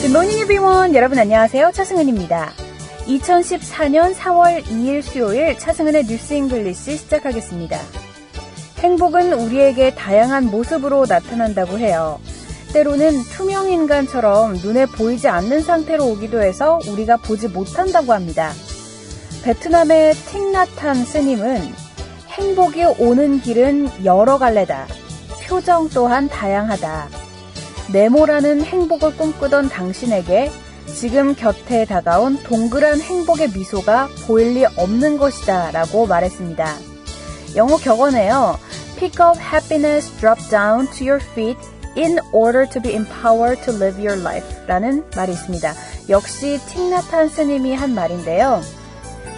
Good morning everyone. 여러분 안녕하세요. 차승은입니다. 2014년 4월 2일 수요일 차승은의 뉴스 잉글리시 시작하겠습니다. 행복은 우리에게 다양한 모습으로 나타난다고 해요. 때로는 투명 인간처럼 눈에 보이지 않는 상태로 오기도 해서 우리가 보지 못한다고 합니다. 베트남의 틱나탄 스님은 행복이 오는 길은 여러 갈래다. 표정 또한 다양하다. 네모라는 행복을 꿈꾸던 당신에게 지금 곁에 다가온 동그란 행복의 미소가 보일 리 없는 것이다 라고 말했습니다. 영어 격언에요. Pick up happiness, drop down to your feet in order to be empowered to live your life 라는 말이 있습니다. 역시 틱나탄 스님이 한 말인데요.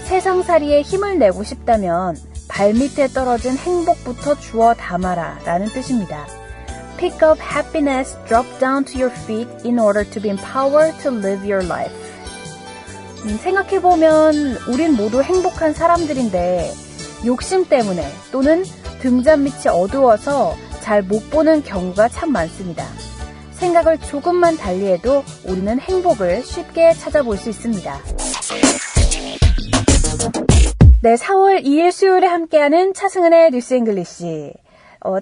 세상살이에 힘을 내고 싶다면 발밑에 떨어진 행복부터 주워 담아라 라는 뜻입니다. Pick up happiness, drop down to your feet in order to be empowered to live your life. 생각해보면 우린 모두 행복한 사람들인데 욕심 때문에 또는 등잔 밑이 어두워서 잘 못 보는 경우가 참 많습니다. 생각을 조금만 달리해도 우리는 행복을 쉽게 찾아볼 수 있습니다. 네, 4월 2일 수요일에 함께하는 차승은의 뉴스 잉글리시.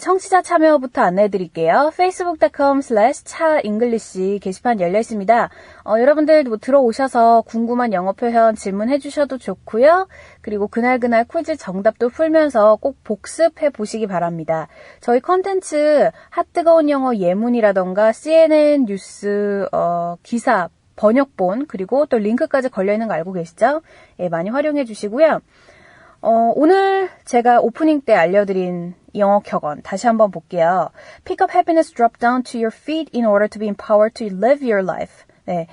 청취자 참여부터 안내해드릴게요. facebook.com/차잉글리시 게시판 열려 있습니다. 여러분들 들어오셔서 궁금한 영어 표현 질문해주셔도 좋고요. 그리고 그날 퀴즈 정답도 풀면서 꼭 복습해 보시기 바랍니다. 저희 컨텐츠 핫뜨거운 영어 예문이라던가 CNN 뉴스 기사 번역본 그리고 또 링크까지 걸려있는 거 알고 계시죠? 예, 많이 활용해 주시고요. 오늘 제가 오프닝 때 알려드린 영어 격언 다시 한번 볼게요. Pick up happiness, drop down to your feet in order to be empowered to live your life. 네,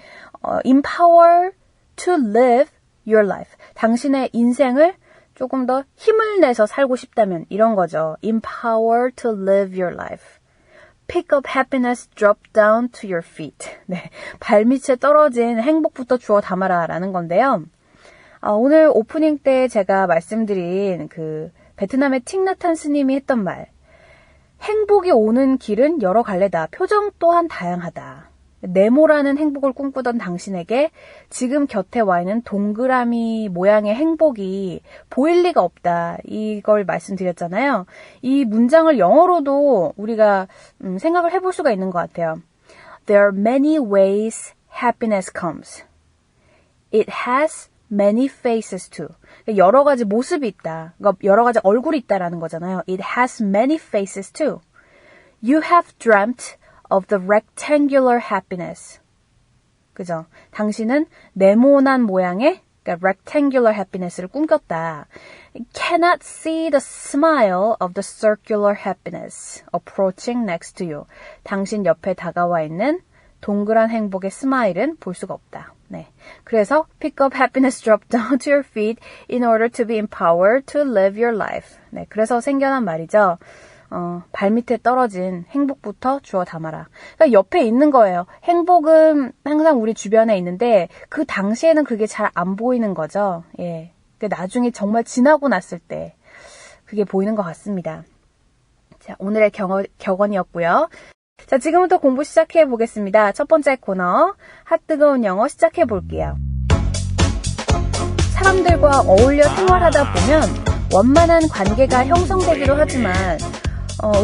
empower to live your life. 당신의 인생을 조금 더 힘을 내서 살고 싶다면 이런 거죠. Empower to live your life. Pick up happiness, drop down to your feet. 네, 발밑에 떨어진 행복부터 주워 담아라 라는 건데요. 오늘 오프닝 때 제가 말씀드린 그 베트남의 틱나탄 스님이 했던 말. 행복이 오는 길은 여러 갈래다. 표정 또한 다양하다. 네모라는 행복을 꿈꾸던 당신에게 지금 곁에 와 있는 동그라미 모양의 행복이 보일 리가 없다. 이걸 말씀드렸잖아요. 이 문장을 영어로도 우리가 생각을 해볼 수가 있는 것 같아요. There are many ways happiness comes. It has many faces too. 여러 가지 모습이 있다. 그러니까 여러 가지 얼굴이 있다라는 거잖아요. It has many faces too. You have dreamt of the rectangular happiness. 그죠? 당신은 네모난 모양의 그러니까 rectangular happiness를 꿈꿨다. Cannot see the smile of the circular happiness approaching next to you. 당신 옆에 다가와 있는 동그란 행복의 스마일은 볼 수가 없다. 네. 그래서 pick up happiness, drop down to your feet in order to be empowered to live your life. 네. 그래서 생겨난 말이죠. 발밑에 떨어진 행복부터 주워 담아라. 그러니까 옆에 있는 거예요. 행복은 항상 우리 주변에 있는데 그 당시에는 그게 잘 안 보이는 거죠. 예. 그러니까 나중에 정말 지나고 났을 때 그게 보이는 것 같습니다. 자, 오늘의 격언이었고요. 자, 지금부터 공부 시작해 보겠습니다. 첫 번째 코너, 핫뜨거운 영어 시작해 볼게요. 사람들과 어울려 생활하다 보면 원만한 관계가 형성되기도 하지만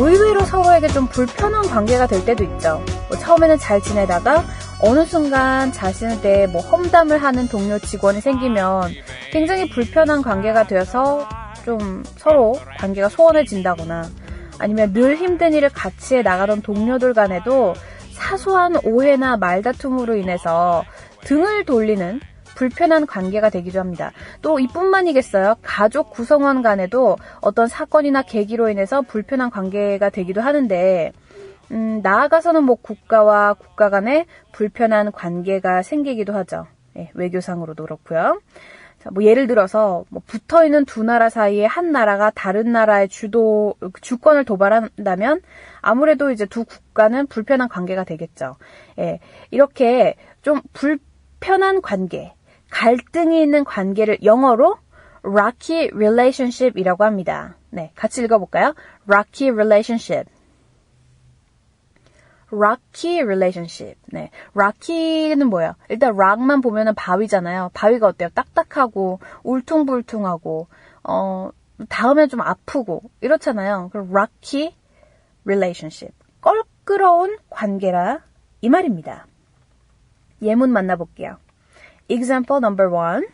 의외로 서로에게 좀 불편한 관계가 될 때도 있죠. 처음에는 잘 지내다가 어느 순간 자신에 대해 험담을 하는 동료 직원이 생기면 굉장히 불편한 관계가 되어서 좀 서로 관계가 소원해진다거나 아니면 늘 힘든 일을 같이 해 나가던 동료들 간에도 사소한 오해나 말다툼으로 인해서 등을 돌리는 불편한 관계가 되기도 합니다. 또 이뿐만이겠어요. 가족 구성원 간에도 어떤 사건이나 계기로 인해서 불편한 관계가 되기도 하는데 나아가서는 국가와 국가 간에 불편한 관계가 생기기도 하죠. 예, 외교상으로도 그렇고요. 자, 예를 들어서 붙어있는 두 나라 사이에 한 나라가 다른 나라의 주권을 도발한다면 아무래도 이제 두 국가는 불편한 관계가 되겠죠. 예, 이렇게 좀 불편한 관계, 갈등이 있는 관계를 영어로 rocky relationship이라고 합니다. 네, 같이 읽어볼까요? rocky relationship. rocky relationship. 네, rocky는 뭐예요? 일단 rock만 보면은 바위잖아요. 바위가 어때요? 딱딱하고 울퉁불퉁하고 닿으면 좀 아프고 이렇잖아요. 그럼 rocky relationship. 껄끄러운 관계라 이 말입니다. 예문 만나볼게요. Example number 1.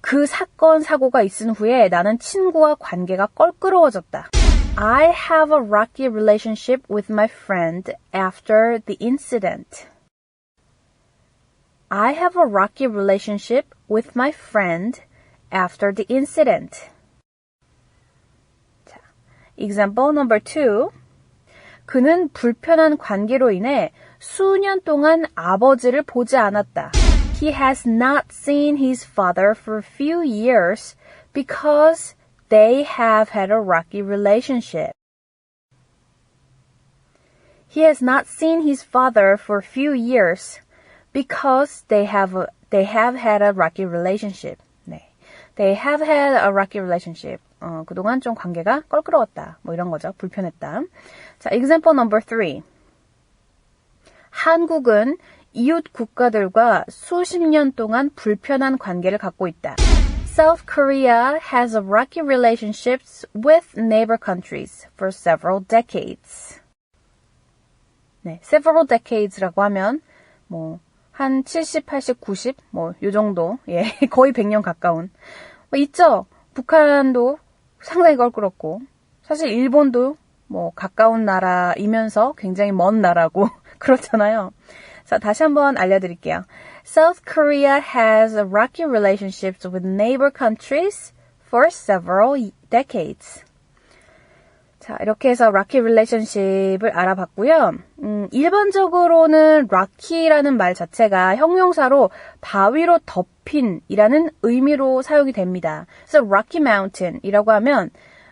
그 사건, 사고가 있은 후에 나는 친구와 관계가 껄끄러워졌다. I have a rocky relationship with my friend after the incident. I have a rocky relationship with my friend after the incident. 자, example number 2. 그는 불편한 관계로 인해 수년 동안 아버지를 보지 않았다. He has not seen his father for a few years because they have had a rocky relationship. He has not seen his father for a few years because they have had a rocky relationship. 네. They have had a rocky relationship. 그동안 좀 관계가 껄끄러웠다. 뭐 이런 거죠. 불편했다. 자, example number 3. 한국은 이웃 국가들과 수십 년 동안 불편한 관계를 갖고 있다. South Korea has a rocky relationships with neighbor countries for several decades. 네, several decades라고 하면 뭐 한 70, 80, 90 뭐 요 정도. 예, 거의 100년 가까운. 뭐 있죠. 북한도 상당히 껄끄럽고 사실 일본도 뭐 가까운 나라이면서 굉장히 먼 나라고 그렇잖아요. 자, 다시 한번 알려드릴게요. South Korea has rocky relationships with neighbor countries for several decades. 자, 이렇게 해서 rocky relationship을 알아봤고요. 일반적으로는 rocky라는 말 자체가 형용사로 바위로 덮인이라는 의미로 사용이 됩니다. 그래서 Rocky Mountain이라고 하면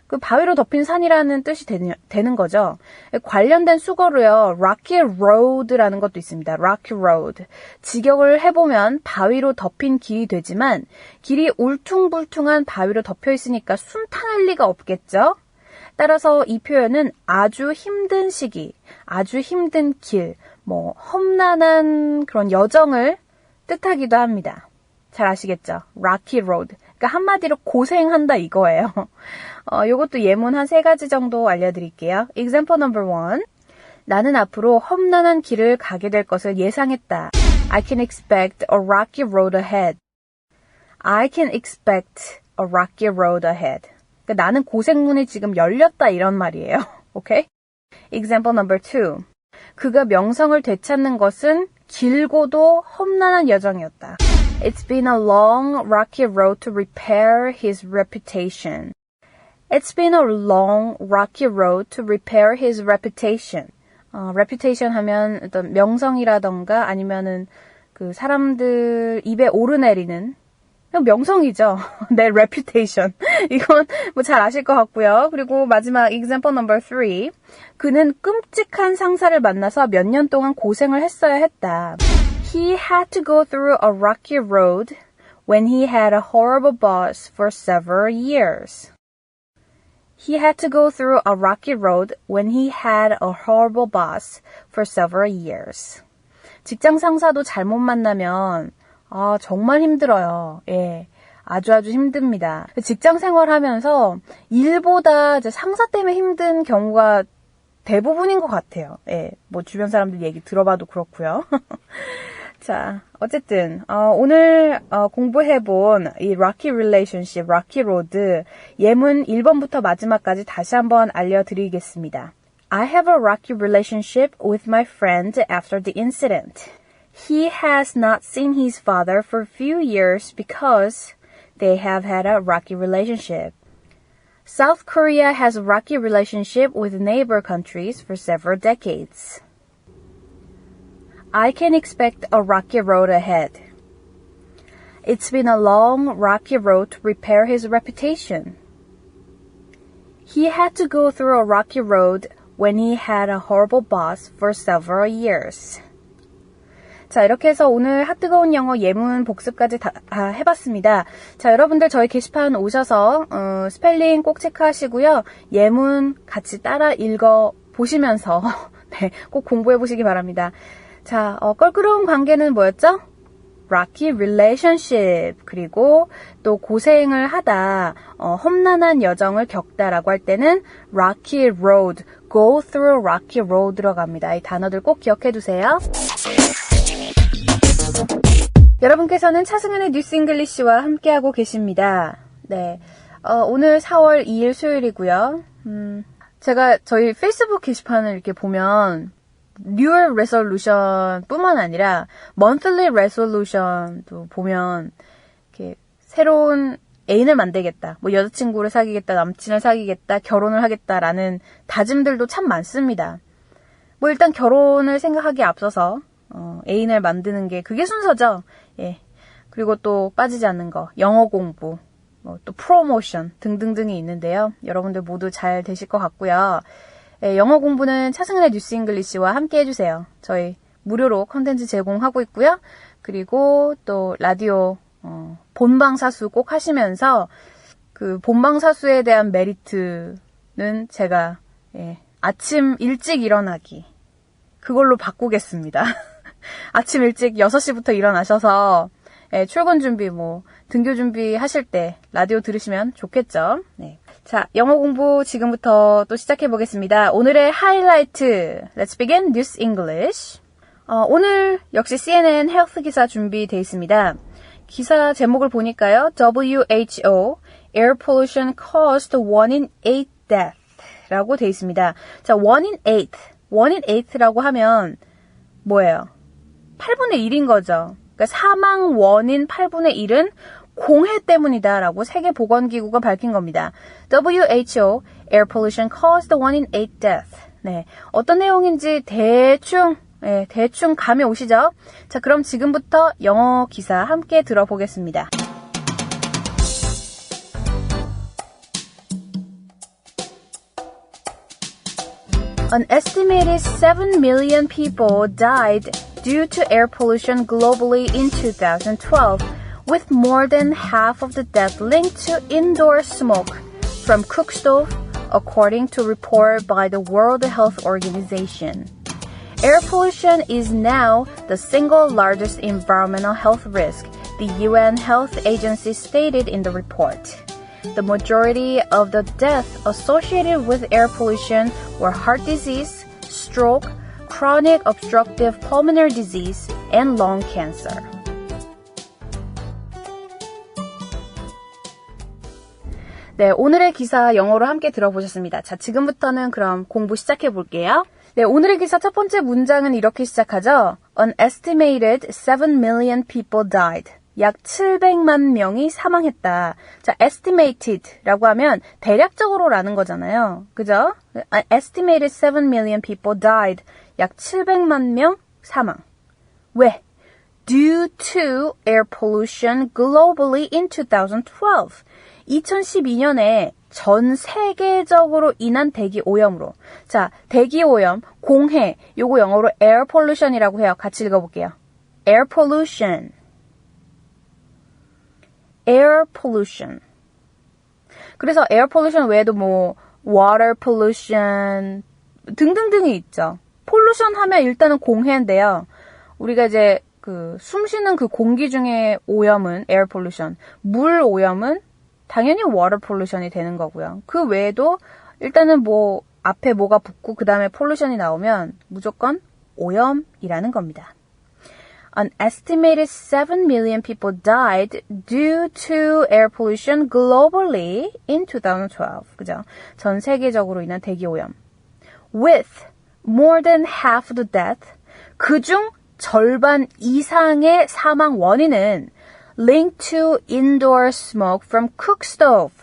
그 바위로 덮인 산이라는 뜻이 되는 거죠. 관련된 수거로요. Rocky Road라는 것도 있습니다. Rocky Road. 직역을 해보면 바위로 덮인 길이 되지만 길이 울퉁불퉁한 바위로 덮여 있으니까 순탄할 리가 없겠죠. 따라서 이 표현은 아주 힘든 시기, 아주 힘든 길, 뭐 험난한 그런 여정을 뜻하기도 합니다. 잘 아시겠죠? Rocky Road. 그러니까 한마디로 고생한다 이거예요. 요것도 예문 한 3가지 정도 알려드릴게요. Example number 1. 나는 앞으로 험난한 길을 가게 될 것을 예상했다. I can expect a rocky road ahead. I can expect a rocky road ahead. 그러니까 나는 고생문이 지금 열렸다 이런 말이에요. 오케이? Example number 2. 그가 명성을 되찾는 것은 길고도 험난한 여정이었다. It's been a long, rocky road to repair his reputation. It's been a long, rocky road to repair his reputation. reputation 하면 어떤 명성이라던가 아니면은 그 사람들 입에 오르내리는 명성이죠. 내 reputation. 이건 뭐 잘 아실 것 같고요. 그리고 마지막 example number 3. 그는 끔찍한 상사를 만나서 몇 년 동안 고생을 했어야 했다. He had to go through a rocky road when he had a horrible boss for several years. He had to go through a rocky road when he had a horrible boss for several years. 직장 상사도 잘못 만나면 정말 힘들어요. 예. 아주 힘듭니다. 직장 생활하면서 일보다 이제 상사 때문에 힘든 경우가 대부분인 것 같아요. 예. 뭐 주변 사람들 얘기 들어봐도 그렇고요. 자, 어쨌든 오늘 공부해본 이 rocky relationship, rocky road 예문 1번부터 마지막까지 다시 한번 알려드리겠습니다. I have a rocky relationship with my friend after the incident. He has not seen his father for a few years because they have had a rocky relationship. South Korea has a rocky relationship with neighbor countries for several decades. I can expect a rocky road ahead. It's been a long, rocky road to repair his reputation. He had to go through a rocky road when he had a horrible boss for several years. 자, 이렇게 해서 오늘 핫뜨거운 영어 예문 복습까지 다 해봤습니다. 자, 여러분들 저희 게시판 오셔서 스펠링 꼭 체크하시고요. 예문 같이 따라 읽어보시면서 네, 꼭 공부해 보시기 바랍니다. 자, 껄끄러운 관계는 뭐였죠? rocky relationship. 그리고 또 고생을 하다, 험난한 여정을 겪다라고 할 때는 rocky road, go through rocky road 들어갑니다. 이 단어들 꼭 기억해 두세요. 여러분께서는 차승은의 뉴스 잉글리시와 함께하고 계십니다. 네, 오늘 4월 2일 수요일이고요. 제가 저희 페이스북 게시판을 이렇게 보면 New Year Resolution 뿐만 아니라 Monthly Resolution도 보면 이렇게 새로운 애인을 만들겠다, 뭐 여자친구를 사귀겠다, 남친을 사귀겠다, 결혼을 하겠다라는 다짐들도 참 많습니다. 뭐 일단 결혼을 생각하기에 앞서서 애인을 만드는 게 그게 순서죠. 예. 그리고 또 빠지지 않는 거, 영어 공부, 또 프로모션 등등등이 있는데요. 여러분들 모두 잘 되실 것 같고요. 예, 영어 공부는 차승은의 뉴스 잉글리시와 함께 해주세요. 저희 무료로 컨텐츠 제공하고 있고요. 그리고 또 라디오 본방사수 꼭 하시면서 그 본방사수에 대한 메리트는 제가 아침 일찍 일어나기 그걸로 바꾸겠습니다. 아침 일찍 6시부터 일어나셔서 출근 준비, 등교 준비 하실 때 라디오 들으시면 좋겠죠. 네. 자, 영어 공부 지금부터 또 시작해 보겠습니다. 오늘의 하이라이트. Let's begin News English. 오늘 역시 CNN 헬스 기사 준비되어 있습니다. 기사 제목을 보니까요. WHO, Air Pollution caused 1 in 8 death 라고 되어 있습니다. 자, 1 in 8. 1 in 8라고 하면 뭐예요? 8분의 1인 거죠. 그러니까 사망 원인 8분의 1은 공해 때문이다 라고 세계보건기구가 밝힌 겁니다. WHO, Air Pollution caused 1 in 8 death. 네, 어떤 내용인지 대충 감이 오시죠? 자, 그럼 지금부터 영어 기사 함께 들어보겠습니다. An estimated 7 million people died due to air pollution globally in 2012, with more than half of the death linked to indoor smoke from cook stove, according to a report by the World Health Organization. Air pollution is now the single largest environmental health risk, the UN Health Agency stated in the report. The majority of the deaths associated with air pollution were heart disease, stroke, chronic obstructive pulmonary disease, and lung cancer. 네, 오늘의 기사 영어로 함께 들어보셨습니다. 자, 지금부터는 그럼 공부 시작해 볼게요. 네, 오늘의 기사 첫 번째 문장은 이렇게 시작하죠. An estimated 7 million people died. 약 700만 명이 사망했다. 자, estimated라고 하면 대략적으로라는 거잖아요. 그죠? An estimated 7 million people died. 약 700만 명 사망. 왜? Due to air pollution globally in 2012. 2012년에 전 세계적으로 인한 대기 오염으로. 자, 대기 오염, 공해, 요거 영어로 air pollution이라고 해요. 같이 읽어볼게요. air pollution. air pollution. 그래서 air pollution 외에도 water pollution 등등등이 있죠. pollution 하면 일단은 공해인데요. 우리가 이제 숨 쉬는 그 공기 중에 오염은 air pollution, 물 오염은 당연히 water pollution이 되는 거고요. 그 외에도 일단은 앞에 뭐가 붙고 그 다음에 pollution이 나오면 무조건 오염이라는 겁니다. An estimated 7 million people died due to air pollution globally in 2012. 그죠? 전 세계적으로 인한 대기 오염. With more than half of the death, 그중 절반 이상의 사망 원인은 linked to indoor smoke from cook stove.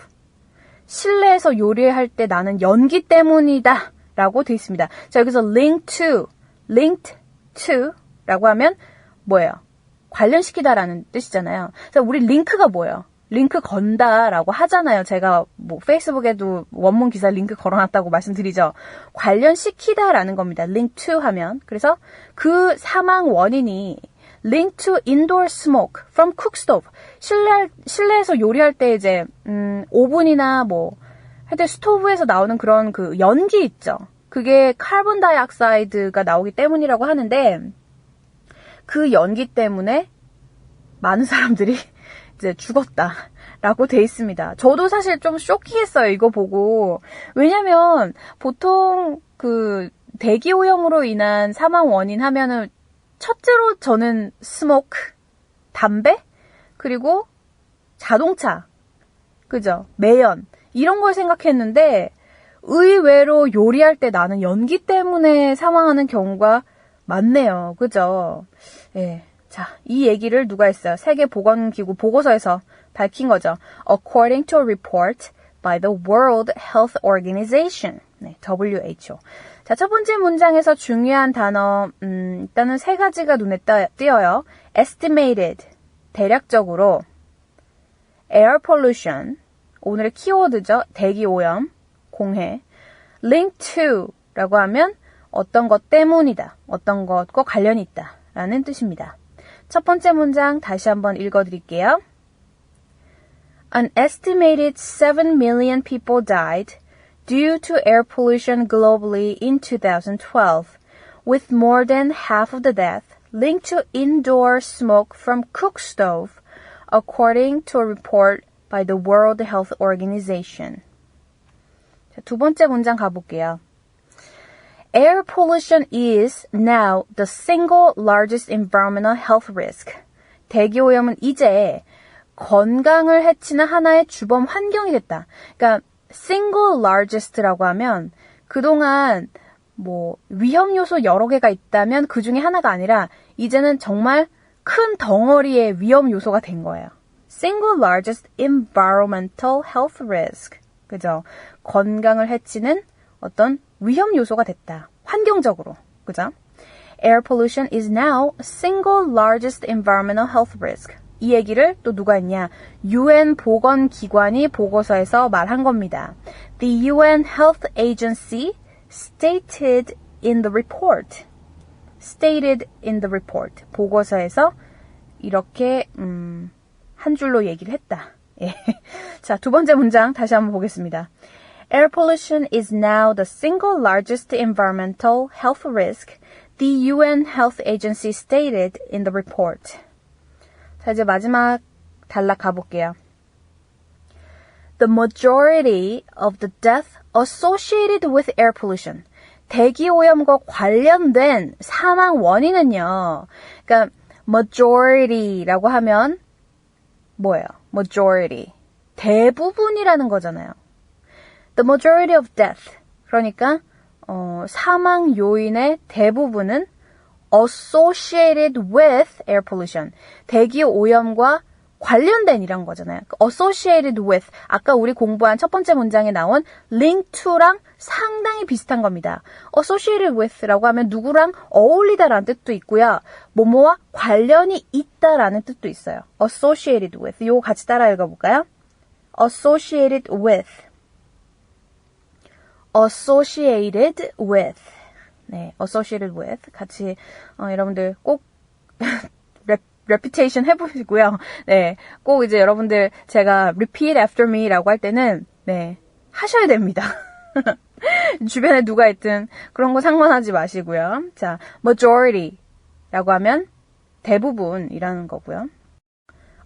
실내에서 요리할 때 나는 연기 때문이다 라고 되어 있습니다. 자, 여기서 linked to 라고 하면 뭐예요? 관련시키다라는 뜻이잖아요. 그래서 우리 링크가 뭐예요? 링크 건다라고 하잖아요. 제가 페이스북에도 원문 기사 링크 걸어놨다고 말씀드리죠. 관련시키다라는 겁니다. link to 하면. 그래서 그 사망 원인이 link to indoor smoke from cook stove. 실내에서 요리할 때 이제 오븐이나 하여튼 스토브에서 나오는 그런 그 연기 있죠. 그게 카본 다이옥사이드가 나오기 때문이라고 하는데 그 연기 때문에 많은 사람들이 이제 죽었다라고 돼 있습니다. 저도 사실 좀 쇼킹했어요, 이거 보고. 왜냐면 보통 그 대기 오염으로 인한 사망 원인 하면은 첫째로 저는 스모크, 담배, 그리고 자동차, 그죠? 매연 이런 걸 생각했는데 의외로 요리할 때 나는 연기 때문에 사망하는 경우가 많네요. 그죠? 예. 자, 이 얘기를 누가 했어요? 세계보건기구 보고서에서 밝힌 거죠. According to a report by the World Health Organization. 네, WHO. 자, 첫 번째 문장에서 중요한 단어, 일단은 세 가지가 눈에 띄어요. Estimated, 대략적으로. Air pollution, 오늘의 키워드죠. 대기오염, 공해. Link to, 라고 하면 어떤 것 때문이다. 어떤 것과 관련이 있다. 라는 뜻입니다. 첫 번째 문장 다시 한번 읽어드릴게요. An estimated 7 million people died due to air pollution globally in 2012, with more than half of the death linked to indoor smoke from cook stove, according to a report by the World Health Organization. 자, 두 번째 문장 가볼게요. Air pollution is now the single largest environmental health risk. 대기오염은 이제 건강을 해치는 하나의 주범 환경이 됐다. 그러니까 single largest라고 하면 그동안 뭐 위험 요소 여러 개가 있다면 그 중에 하나가 아니라 이제는 정말 큰 덩어리의 위험 요소가 된 거예요. Single largest environmental health risk. 그죠? 건강을 해치는 어떤 위험 요소가 됐다. 환경적으로. 그죠? Air pollution is now single largest environmental health risk. 이 얘기를 또 누가 했냐? UN 보건기관이 보고서에서 말한 겁니다. The UN Health Agency stated in the report. stated in the report. 보고서에서 이렇게 한 줄로 얘기를 했다. 예. 자, 두 번째 문장 다시 한번 보겠습니다. Air pollution is now the single largest environmental health risk, the UN Health Agency stated in the report. 자, 이제 마지막 단락 가볼게요. The majority of the death associated with air pollution. 대기오염과 관련된 사망 원인은요. 그러니까 majority라고 하면 뭐예요? majority. 대부분이라는 거잖아요. The majority of death. 그러니까 사망 요인의 대부분은 associated with air pollution. 대기 오염과 관련된 이란 거잖아요. associated with. 아까 우리 공부한 첫 번째 문장에 나온 link to랑 상당히 비슷한 겁니다. associated with라고 하면 누구랑 어울리다라는 뜻도 있고요. 뭐뭐와 관련이 있다라는 뜻도 있어요. associated with. 이거 같이 따라 읽어볼까요? associated with. associated with. 네, associated with. 같이 여러분들 꼭 reputation 해보시고요. 네, 꼭 이제 여러분들 제가 repeat after me라고 할 때는 네, 하셔야 됩니다. 주변에 누가 있든 그런 거 상관하지 마시고요. 자, majority라고 하면 대부분이라는 거고요.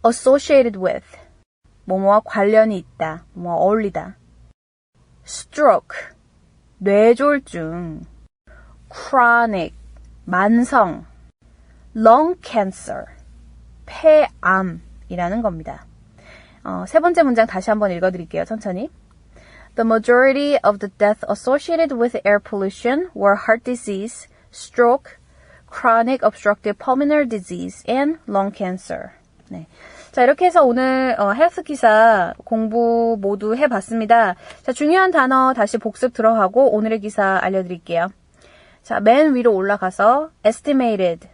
associated with. 뭐뭐와 관련이 있다. 뭐뭐와 어울리다. stroke. 뇌졸중. chronic. 만성. lung cancer. 폐암이라는 겁니다. 세 번째 문장 다시 한번 읽어드릴게요. 천천히. The majority of the deaths associated with air pollution were heart disease, stroke, chronic obstructive pulmonary disease, and lung cancer. 네. 자, 이렇게 해서 오늘 헬스 기사 공부 모두 해봤습니다. 자, 중요한 단어 다시 복습 들어가고 오늘의 기사 알려드릴게요. 자, 맨 위로 올라가서 estimated,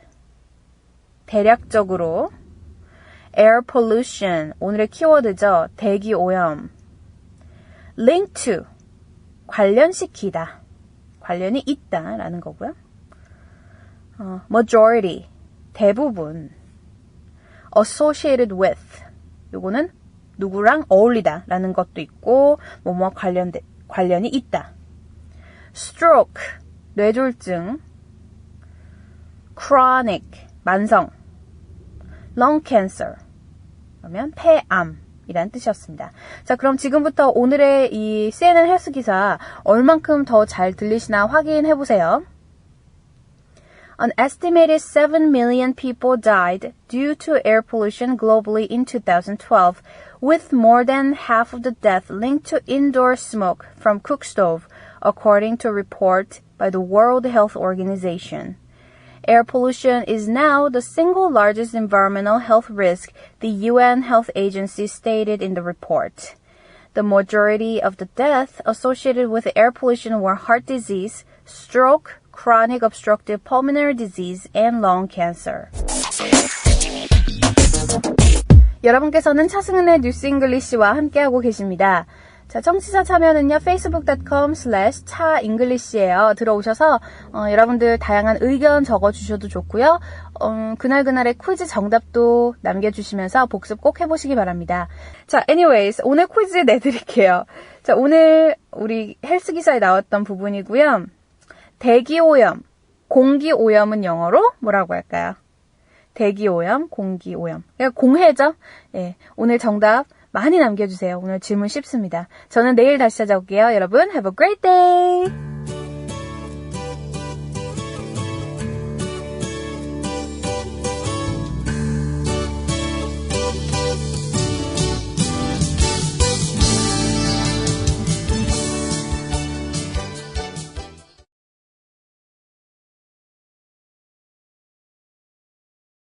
대략적으로, air pollution, 오늘의 키워드죠. 대기 오염. link to, 관련시키다, 관련이 있다라는 거고요. majority, 대부분. associated with, 요거는 누구랑 어울리다라는 것도 있고 뭐뭐와 관련이 있다. stroke, 뇌졸중, chronic, 만성, lung cancer, 그러면 폐암이란 뜻이었습니다. 자, 그럼 지금부터 오늘의 이 CNN 헬스 기사 얼만큼 더 잘 들리시나 확인해 보세요. An estimated 7 million people died due to air pollution globally in 2012, with more than half of the death linked to indoor smoke from cook stove, according to a report by the World Health Organization. Air pollution is now the single largest environmental health risk, the UN Health Agency stated in the report. The majority of the deaths associated with air pollution were heart disease, stroke, chronic obstructive pulmonary disease, and lung cancer. 여러분께서는 차승은의 뉴스 잉글리시와 함께하고 계십니다. 자, 청취자 참여는요, facebook.com/차잉글리시예요. 들어오셔서 여러분들 다양한 의견 적어주셔도 좋고요. 그날그날의 퀴즈 정답도 남겨주시면서 복습 꼭 해보시기 바랍니다. 자, anyways, 오늘 퀴즈 내드릴게요. 자, 오늘 우리 헬스 기사에 나왔던 부분이고요. 대기오염, 공기오염은 영어로 뭐라고 할까요? 대기오염, 공기오염. 그러니까 공해죠? 예, 오늘 정답 많이 남겨주세요. 오늘 질문 쉽습니다. 저는 내일 다시 찾아올게요. 여러분, have a great day!